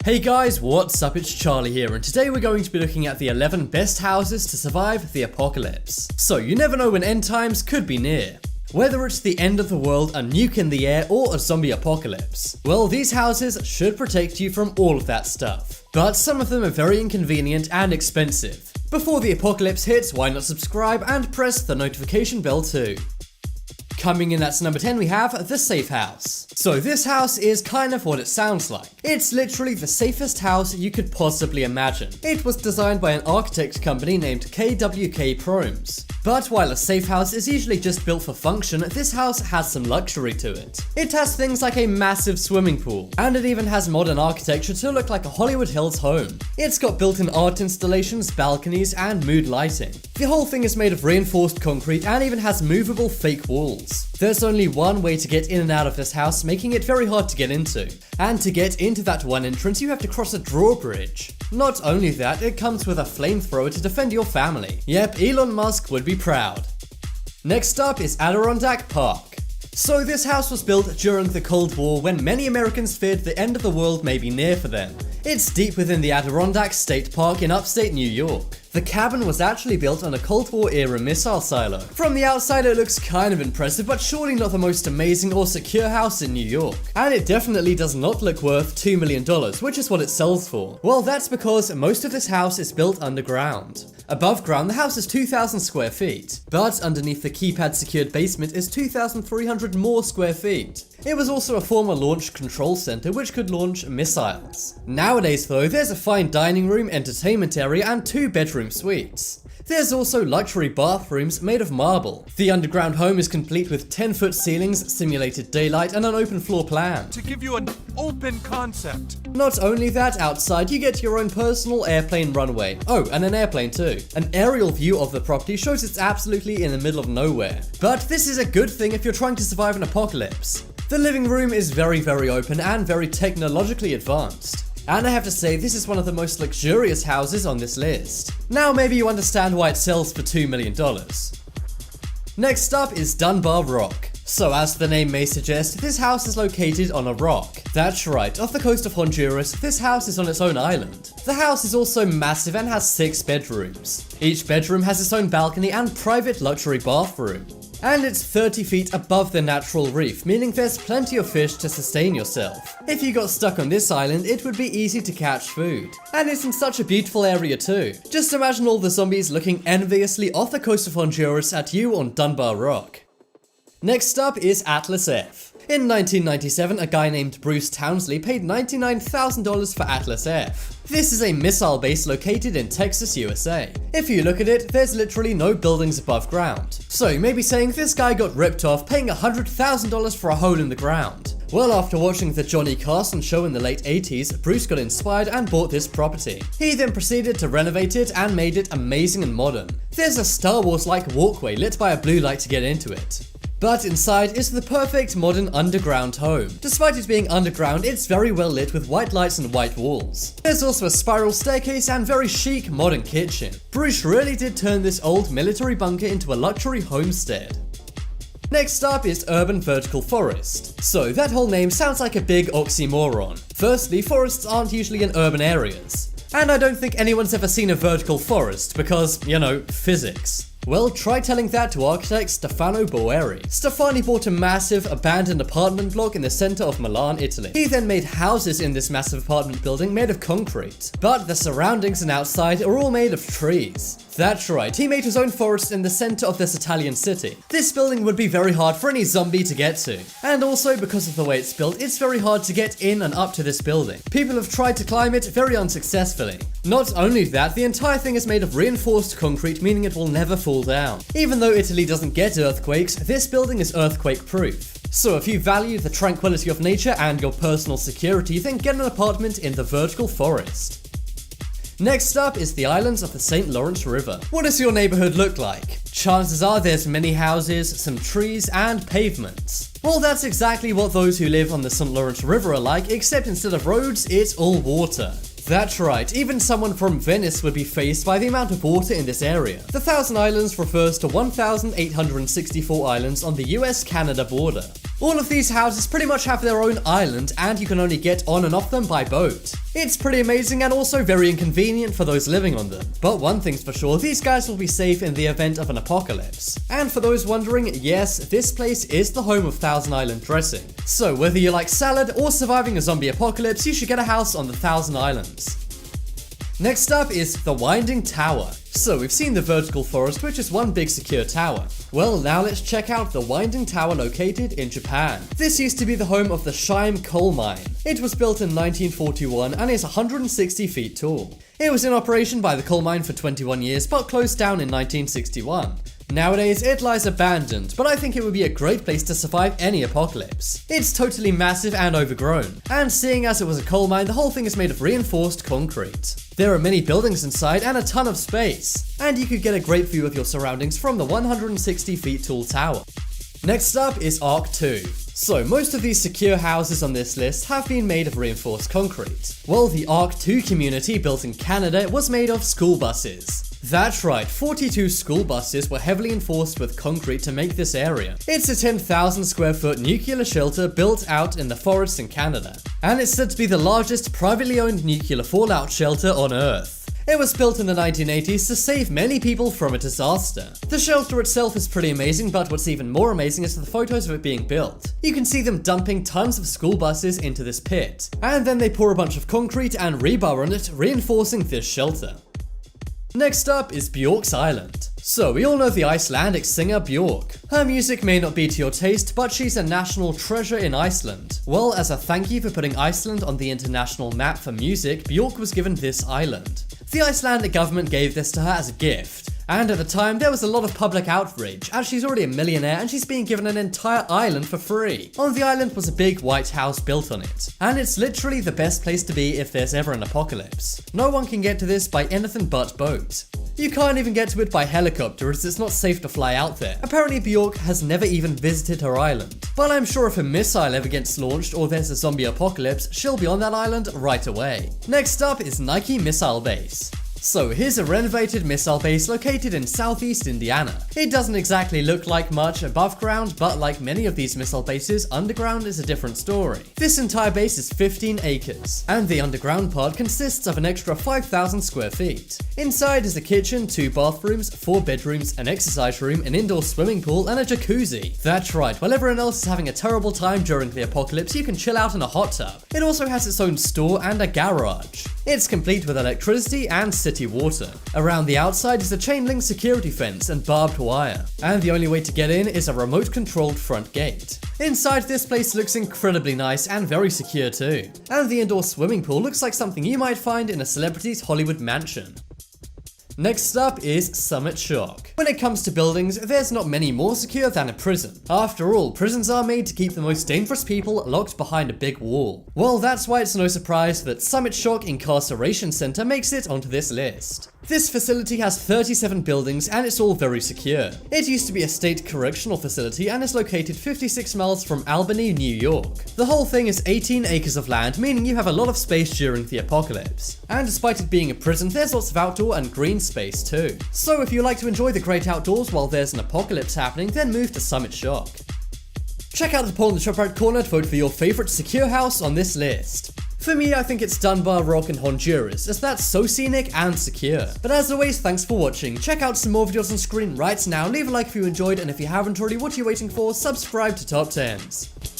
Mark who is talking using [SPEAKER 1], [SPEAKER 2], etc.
[SPEAKER 1] Hey guys, what's up? It's Charlie here, and today we're going to be looking at the 11 best houses to survive the apocalypse. So you never know when end times could be near. Whether it's the end of the world, a nuke in the air, or a zombie apocalypse. Well, these houses should protect you from all of that stuff. But some of them are very inconvenient and expensive. Before the apocalypse hits, why not subscribe and press the notification bell too. Coming in at number 10 we have the safe house. So this house is kind of what it sounds like. It's literally the safest house you could possibly imagine. It was designed by an architect company named KWK Promes. But while a safe house is usually just built for function, this house has some luxury to it. It has things like a massive swimming pool, and it even has modern architecture to look like a Hollywood Hills home. It's got built-in art installations, balconies, and mood lighting. The whole thing is made of reinforced concrete and even has movable fake walls. There's only one way to get in and out of this house, making it very hard to get into. And to get into that one entrance, you have to cross a drawbridge. Not only that, it comes with a flamethrower to defend your family. Yep, Elon Musk would be proud. Next up is Adirondack Park. So this house was built during the Cold War when many Americans feared the end of the world may be near for them. It's deep within the Adirondack State Park in upstate New York. The cabin was actually built on a Cold War era missile silo. From the outside it looks kind of impressive, but surely not the most amazing or secure house in New York. And it definitely does not look worth $2 million, which is what it sells for. Well, that's because most of this house is built underground. Above ground, the house is 2,000 square feet, but underneath the keypad secured basement is 2,300 more square feet. It was also a former launch control center which could launch missiles. Nowadays though, there's a fine dining room, entertainment area, and 2 bedroom suites. There's also luxury bathrooms made of marble. The underground home is complete with 10-foot ceilings, simulated daylight, and an open floor plan.
[SPEAKER 2] To give you an open concept.
[SPEAKER 1] Not only that, outside you get your own personal airplane runway. Oh, and an airplane too. An aerial view of the property shows it's absolutely in the middle of nowhere. But this is a good thing if you're trying to survive an apocalypse. The living room is very open and very technologically advanced. And I have to say, this is one of the most luxurious houses on this list. Now maybe you understand why it sells for $2 million. Next up is Dunbar Rock. So as the name may suggest, this house is located on a rock. That's right, off the coast of Honduras, this house is on its own island. The house is also massive and has 6 bedrooms. Each bedroom has its own balcony and private luxury bathroom. And it's 30 feet above the natural reef, meaning there's plenty of fish to sustain yourself. If you got stuck on this island, it would be easy to catch food. And it's in such a beautiful area too. Just imagine all the zombies looking enviously off the coast of Honduras at you on Dunbar Rock. Next up is Atlas F. In 1997, a guy named Bruce Townsley paid $99,000 for Atlas F. This is a missile base located in Texas, USA. If you look at it, there's literally no buildings above ground. So you may be saying this guy got ripped off paying $100,000 for a hole in the ground. Well, after watching the Johnny Carson show in the late 80s, Bruce got inspired and bought this property. He then proceeded to renovate it and made it amazing and modern. There's a Star Wars-like walkway lit by a blue light to get into it. But inside is the perfect modern underground home. Despite it being underground, it's very well lit with white lights and white walls. There's also a spiral staircase and very chic modern kitchen. Bruce really did turn this old military bunker into a luxury homestead. Next up is Urban Vertical Forest. So that whole name sounds like a big oxymoron. Firstly, forests aren't usually in urban areas. And I don't think anyone's ever seen a vertical forest because, you know, physics. Well, try telling that to architect Stefano Boeri. Stefani bought a massive, abandoned apartment block in the center of Milan, Italy. He then made houses in this massive apartment building made of concrete. But the surroundings and outside are all made of trees. That's right, he made his own forest in the center of this Italian city. This building would be very hard for any zombie to get to. And also, because of the way it's built, it's very hard to get in and up to this building. People have tried to climb it very unsuccessfully. Not only that, the entire thing is made of reinforced concrete, meaning it will never fall down. Even though Italy doesn't get earthquakes, this building is earthquake proof. So if you value the tranquility of nature and your personal security, then get an apartment in the vertical forest. Next up is the islands of the St. Lawrence River. What does your neighborhood look like? Chances are there's many houses, some trees, and pavements. Well, that's exactly what those who live on the St. Lawrence River are like, except instead of roads, it's all water. That's right, even someone from Venice would be faced by the amount of water in this area. The 1,000 Islands refers to 1,864 islands on the US-Canada border. All of these houses pretty much have their own island and you can only get on and off them by boat. It's pretty amazing and also very inconvenient for those living on them. But one thing's for sure, these guys will be safe in the event of an apocalypse. And for those wondering, yes, this place is the home of Thousand Island dressing. So whether you like salad or surviving a zombie apocalypse, you should get a house on the Thousand Islands. Next up is the Winding Tower. So we've seen the vertical forest, which is one big secure tower. Well, now let's check out the Winding Tower located in Japan. This used to be the home of the Shime coal mine. It was built in 1941 and is 160 feet tall. It was in operation by the coal mine for 21 years but closed down in 1961. Nowadays, it lies abandoned, but I think it would be a great place to survive any apocalypse. It's totally massive and overgrown, and seeing as it was a coal mine, the whole thing is made of reinforced concrete. There are many buildings inside and a ton of space, and you could get a great view of your surroundings from the 160 feet tall tower. Next up is Arc 2. So most of these secure houses on this list have been made of reinforced concrete. Well, the Arc 2 community built in Canada was made of school buses. That's right, 42 school buses were heavily enforced with concrete to make this area. It's a 10,000 square foot nuclear shelter built out in the forests in Canada, and it's said to be the largest privately owned nuclear fallout shelter on Earth. It was built in the 1980s to save many people from a disaster. The shelter itself is pretty amazing, but what's even more amazing is the photos of it being built. You can see them dumping tons of school buses into this pit, and then they pour a bunch of concrete and rebar on it, reinforcing this shelter. Next up is BJORK'S Island. So we all know the Icelandic singer Björk. Her music may not be to your taste, but she's a national treasure in Iceland. Well, as a thank you for putting Iceland on the international map for music, Björk was given this island. The Icelandic government gave this to her as a gift. And at the time, there was a lot of public outrage, as she's already a millionaire and she's being given an entire island for free. On the island was a big white house built on it, and it's literally the best place to be if there's ever an apocalypse. No one can get to this by anything but boat. You can't even get to it by helicopter as it's not safe to fly out there. Apparently Björk has never even visited her island, but I'm sure if a missile ever gets launched or there's a zombie apocalypse, she'll be on that island right away. Next up is Nike Missile Base. So here's a renovated missile base located in southeast Indiana. It doesn't exactly look like much above ground, but like many of these missile bases, underground is a different story. This entire base is 15 acres, and the underground part consists of an extra 5,000 square feet. Inside is a kitchen, 2 bathrooms, 4 bedrooms, an exercise room, an indoor swimming pool, and a jacuzzi. That's right, while everyone else is having a terrible time during the apocalypse, you can chill out in a hot tub. It also has its own store and a garage. It's complete with electricity and city water. Around the outside is a chain link security fence and barbed wire, and the only way to get in is a remote controlled front gate. Inside, this place looks incredibly nice and very secure too, and the indoor swimming pool looks like something you might find in a celebrity's Hollywood mansion. Next up is Summit Shock. When it comes to buildings, there's not many more secure than a prison. After all, prisons are made to keep the most dangerous people locked behind a big wall. Well, that's why it's no surprise that Summit Shock Incarceration Center makes it onto this list. This facility has 37 buildings and it's all very secure. It used to be a state correctional facility and is located 56 miles from Albany, New York. The whole thing is 18 acres of land, meaning you have a lot of space during the apocalypse. And despite it being a prison, there's lots of outdoor and green space too. So if you like to enjoy the great outdoors while there's an apocalypse happening, then move to Summit Shock. Check out the poll in the top right corner to vote for your favorite secure house on this list. For me, I think it's Dunbar Rock in Honduras, as that's so scenic and secure. But as always, thanks for watching. Check out some more videos on screen right now, leave a like if you enjoyed, and if you haven't already, what are you waiting for? Subscribe to Top 10s.